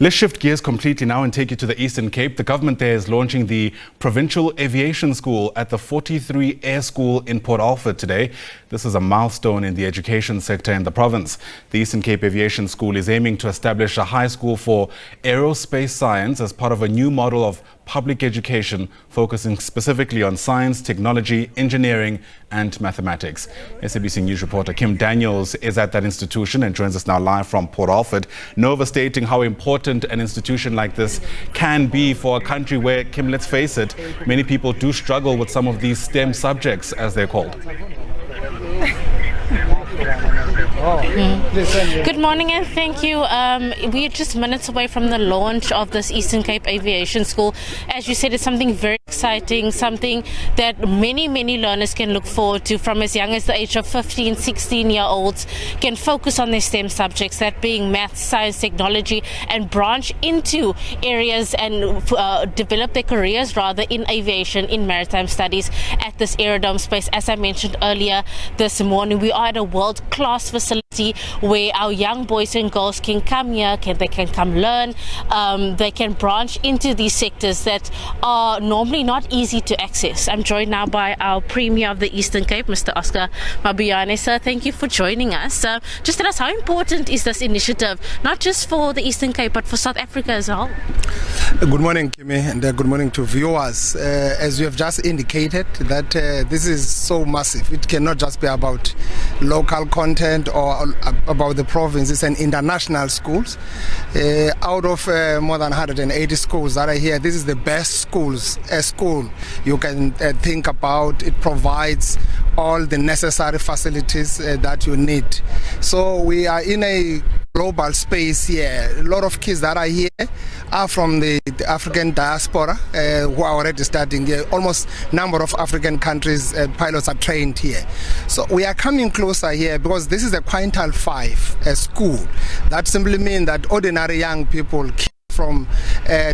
Let's shift gears completely now and take you to the Eastern Cape. The government there is launching the Provincial Aviation School at the 43 Air School in Port Alfred today. This is a milestone in the education sector in the province. The Eastern Cape Aviation School is aiming to establish a high school for Aerospace Science as part of a new model of public education focusing specifically on science, technology, engineering and mathematics. SABC News reporter Kim Daniels is at that institution and joins us now live from Port Alfred, Nova stating how important an institution like this can be for a country where, Kim, let's face it, many people do struggle with some of these STEM subjects, as they're called. Good morning and thank you. We are just minutes away from the launch of this Eastern Cape Aviation School. As you said, it's something very exciting, something that many learners can look forward to from as young as the age of 15, 16-year-olds can focus on their STEM subjects, that being math, science, technology, and branch into areas and develop their careers rather in aviation, in maritime studies at this aerodrome space. As I mentioned earlier this morning, we are at a world-class facility where our young boys and girls can come here, they can come learn, they can branch into these sectors that are normally not easy to access. I'm joined now by our Premier of the Eastern Cape, Mr. Oscar Mabuyane. Sir, thank you for joining us. Just tell us, how important is this initiative, not just for the Eastern Cape, but for South Africa as a whole? Good morning, Kimmy, and good morning to viewers. As you have just indicated, that this is so massive. It cannot just be about local content or about the province. It's an international schools. Out of more than 180 schools that are here, this is the best school you can think about. It provides all the necessary facilities that you need. So we are in a global space here. A lot of kids that are here are from the African diaspora who are already studying here. Almost number of African countries pilots are trained here. So we are coming closer here because this is a quintile 5 school. That simply means that ordinary young people from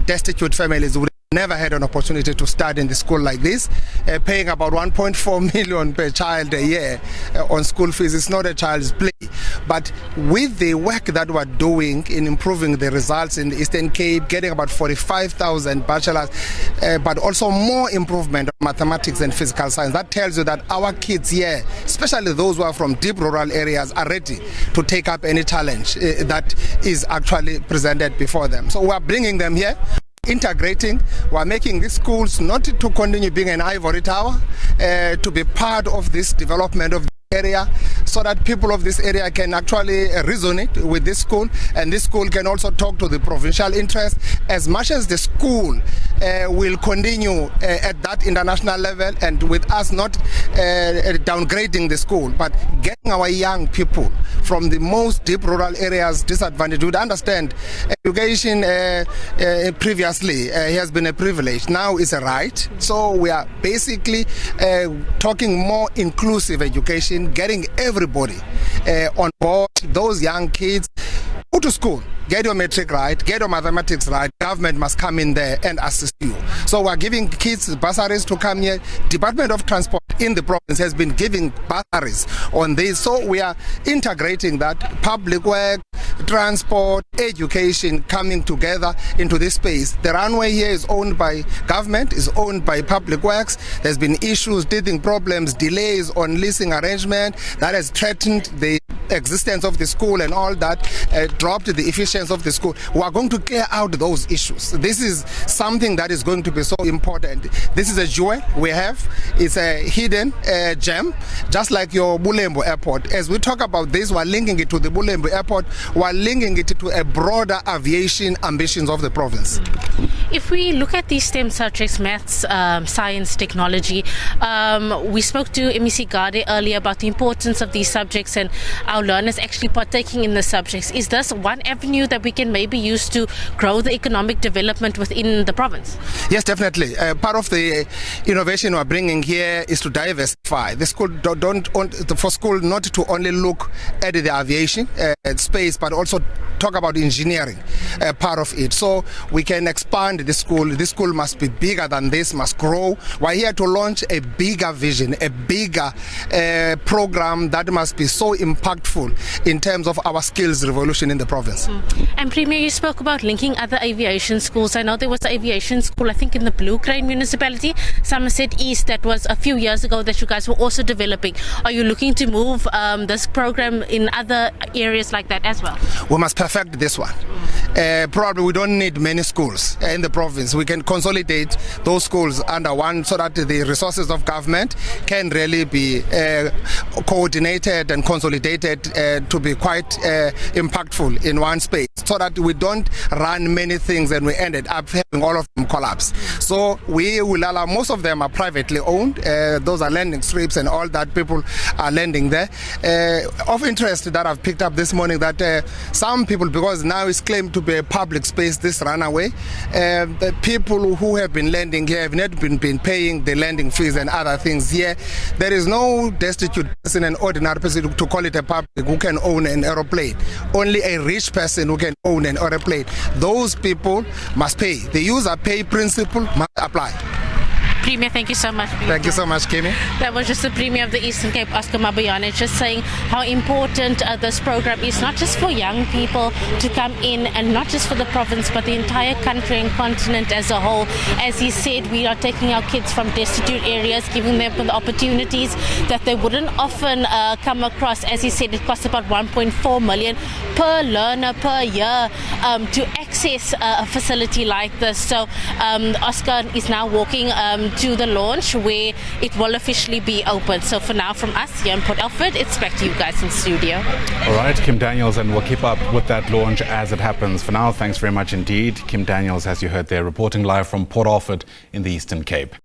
destitute families would never had an opportunity to study in the school like this. Paying about 1.4 million per child a year on school fees is not a child's play. But with the work that we're doing in improving the results in the Eastern Cape, getting about 45,000 bachelors, but also more improvement of mathematics and physical science, that tells you that our kids here, especially those who are from deep rural areas, are ready to take up any challenge that is actually presented before them. So we're bringing them here, integrating. We're making these schools not to continue being an ivory tower, to be part of this development of the area, so that people of this area can actually resonate with this school, and this school can also talk to the provincial interest. As much as the school will continue at that international level, and with us not downgrading the school, but getting our young people from the most deep rural areas disadvantaged. Would understand education previously has been a privilege, now is a right. So we are basically talking more inclusive education, getting everybody on board. Those young kids, go to school, get your metric right, get your mathematics right. Government must come in there and assist you. So we're giving kids bursaries to come here. Department of Transport in the province has been giving bursaries on this. So we are integrating that public work, transport, education coming together into this space. The runway here is owned by government, is owned by public works. There's been issues, teething problems, delays on leasing arrangement that has threatened the existence of the school, and all that dropped the efficiency of the school. We are going to clear out those issues. This is something that is going to be so important. This is a jewel we have. It's a hidden gem, just like your Bulembo Airport. As we talk about this, we're linking it to the Bulembo Airport. We're linking it to a broader aviation ambitions of the province. If we look at these STEM subjects, maths, science, technology, we spoke to MEC Gade earlier about the importance of these subjects and our learners actually partaking in the subjects. Is this one avenue that we can maybe use to grow the economic development within the province? Yes, definitely. Part of the innovation we're bringing here is to diversify. The school for school not to only look at the aviation space, but also talk about engineering part of it. So we can expand this school must be bigger than this, must grow. We're here to launch a bigger vision, a bigger program that must be so impactful in terms of our skills revolution in the province. And Premier, you spoke about linking other aviation schools. I know there was an aviation school, I think, in the Blue Crane municipality, Somerset East, that was a few years ago that you guys were also developing. Are you looking to move this program in other areas like that as well? We must perfect this one. Probably we don't need many schools in the province. We can consolidate those schools under one so that the resources of government can really be coordinated and consolidated to be quite impactful in one space, so that we don't run many things and we ended up having all of them collapse. So we will allow, most of them are privately owned. Those are landing strips and all that, people are landing there. Of interest that I've picked up this morning, that some people, because now it's claimed to be a public space, this runaway, the people who have been landing here have not been paying the landing fees and other things here. There is no destitute person, an ordinary person, to call it a public, who can own an aeroplane. Only a rich person who can own an aeroplane. Those people must pay. The user pay principle must apply. Premier, thank you so much. Thank you so much, Kimi. That was just the Premier of the Eastern Cape, Oscar Mabuyane, just saying how important this program is, not just for young people to come in, and not just for the province, but the entire country and continent as a whole. As he said, we are taking our kids from destitute areas, giving them the opportunities that they wouldn't often come across. As he said, it costs about 1.4 million per learner per year to access a facility like this. So Oscar is now walking to the launch where it will officially be open. So for now, from us here in Port Alfred, it's back to you guys in studio. All right, Kim Daniels, and we'll keep up with that launch as it happens. For now, thanks very much indeed. Kim Daniels, as you heard there, reporting live from Port Alfred in the Eastern Cape.